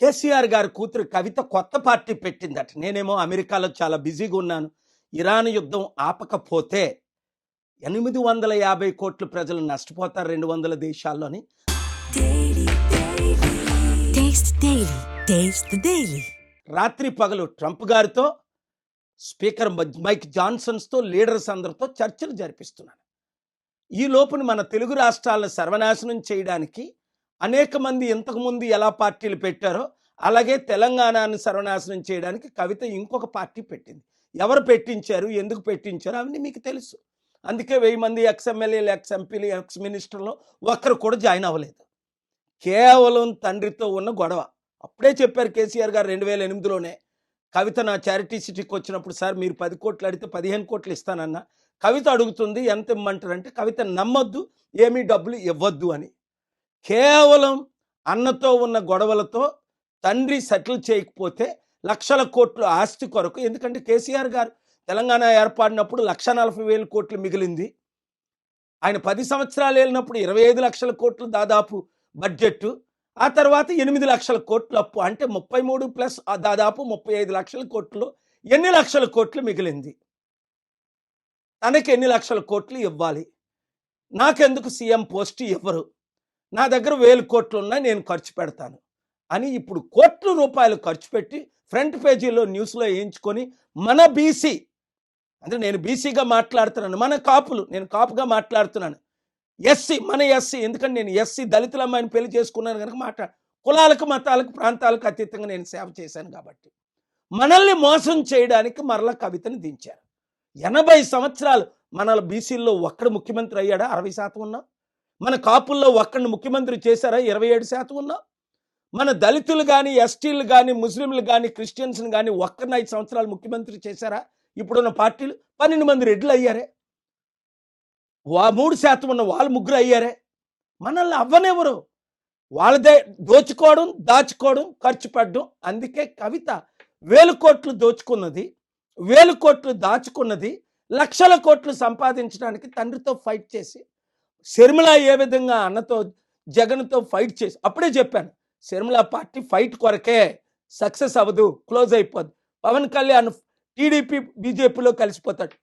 కేసీఆర్ గారి కూతురు కవిత కొత్త పార్టీ పెట్టిందట. నేనేమో అమెరికాలో చాలా బిజీగా ఉన్నాను. ఇరాన్ యుద్ధం ఆపకపోతే 850 కోట్ల ప్రజలు నష్టపోతారు 200 దేశాల్లోని. రాత్రి పగలు ట్రంప్ గారితో, స్పీకర్ మైక్ జాన్సన్స్తో, లీడర్స్ అందరితో చర్చలు జరిపిస్తున్నాను. ఈ లోపున మన తెలుగు రాష్ట్రాలను సర్వనాశనం చేయడానికి అనేక మంది ఇంతకుముందు ఎలా పార్టీలు పెట్టారో అలాగే తెలంగాణను సర్వనాశనం చేయడానికి కవిత ఇంకొక పార్టీ పెట్టింది. ఎవరు పెట్టించారు, ఎందుకు పెట్టించారు అవన్నీ మీకు తెలుసు. అందుకే 1000 మంది ఎక్స్ఎమ్మెల్యేలు, ఎక్స్ఎంపీలు, ఎక్స్ మినిస్టర్లు ఒక్కరు కూడా జాయిన్ అవ్వలేదు. కేవలం తండ్రితో ఉన్న గొడవ. అప్పుడే చెప్పారు కేసీఆర్ గారు 2008లోనే. కవిత నా చారిటీ సిటీకి వచ్చినప్పుడు, సార్ మీరు 10 కోట్లు అడిగితే 15 కోట్లు ఇస్తానన్నా. కవిత అడుగుతుంది ఎంత ఇమ్మంటారంటే, కవిత నమ్మొద్దు, ఏమీ డబ్బులు ఇవ్వద్దు అని. కేవలం అన్నతో ఉన్న గొడవలతో తండ్రి సెటిల్ చేయకపోతే లక్షల కోట్లు ఆస్తి కొరకు, ఎందుకంటే కేసీఆర్ గారు తెలంగాణ ఏర్పడినప్పుడు 1,40,000 కోట్లు మిగిలింది. ఆయన 10 సంవత్సరాలు వెళ్ళినప్పుడు 25 లక్షల కోట్లు దాదాపు బడ్జెట్. ఆ తర్వాత 8 లక్షల కోట్లు అప్పు. అంటే 33 ప్లస్ దాదాపు 35 లక్షల కోట్లు. ఎన్ని లక్షల కోట్లు మిగిలింది? తనకి ఎన్ని లక్షల కోట్లు ఇవ్వాలి? నాకెందుకు సీఎం పోస్ట్ ఇవ్వరు? నా దగ్గర 1000 కోట్లు ఉన్నాయి, నేను ఖర్చు పెడతాను అని ఇప్పుడు కోట్ల రూపాయలు ఖర్చు పెట్టి ఫ్రంట్ పేజీలో న్యూస్లో వేయించుకొని, మన బీసీ, అంటే నేను బీసీగా మాట్లాడుతున్నాను, మన కాపులు, నేను కాపుగా మాట్లాడుతున్నాను, ఎస్సీ, మన ఎస్సీ, ఎందుకంటే నేను ఎస్సీ దళితుల అమ్మాయిని పెళ్లి చేసుకున్నాను కనుక కులాలకు, మతాలకు, ప్రాంతాలకు అతీతంగా నేను సేవ చేశాను కాబట్టి మనల్ని మోసం చేయడానికి మరలా కవితని దించారు. 80 సంవత్సరాలు మన బీసీల్లో ఒక్కడు ముఖ్యమంత్రి అయ్యాడా? 60% ఉన్నా. మన కాపుల్లో ఒక్కడిని ముఖ్యమంత్రి చేశారా? 27% ఉన్నా. మన దళితులు కానీ, ఎస్టీలు కానీ, ముస్లింలు కానీ, క్రిస్టియన్స్ని కానీ ఒక్కరిని 5 సంవత్సరాలు ముఖ్యమంత్రి చేశారా? ఇప్పుడున్న పార్టీలు 12 మంది రెడ్లు అయ్యారే. 3% ఉన్న వాళ్ళు 3 అయ్యారే. మనల్ని అవ్వనెవరు? వాళ్ళదే దోచుకోవడం, దాచుకోవడం, ఖర్చు పెట్టడం. అందుకే కవిత 1000 కోట్లు దోచుకున్నది, 1000 కోట్లు దాచుకున్నది, లక్షల కోట్లు సంపాదించడానికి తండ్రితో ఫైట్ చేసి, శర్మిల ఏ విధంగా అన్నతో, జగన్తో ఫైట్ చేసి, అప్పుడే చెప్పాను శర్మిల పార్టీ ఫైట్ కొరకే, సక్సెస్ అవ్వదు, క్లోజ్ అయిపోద్ది. పవన్ కళ్యాణ్ టీడీపీ బీజేపీలో కలిసిపోతాడు.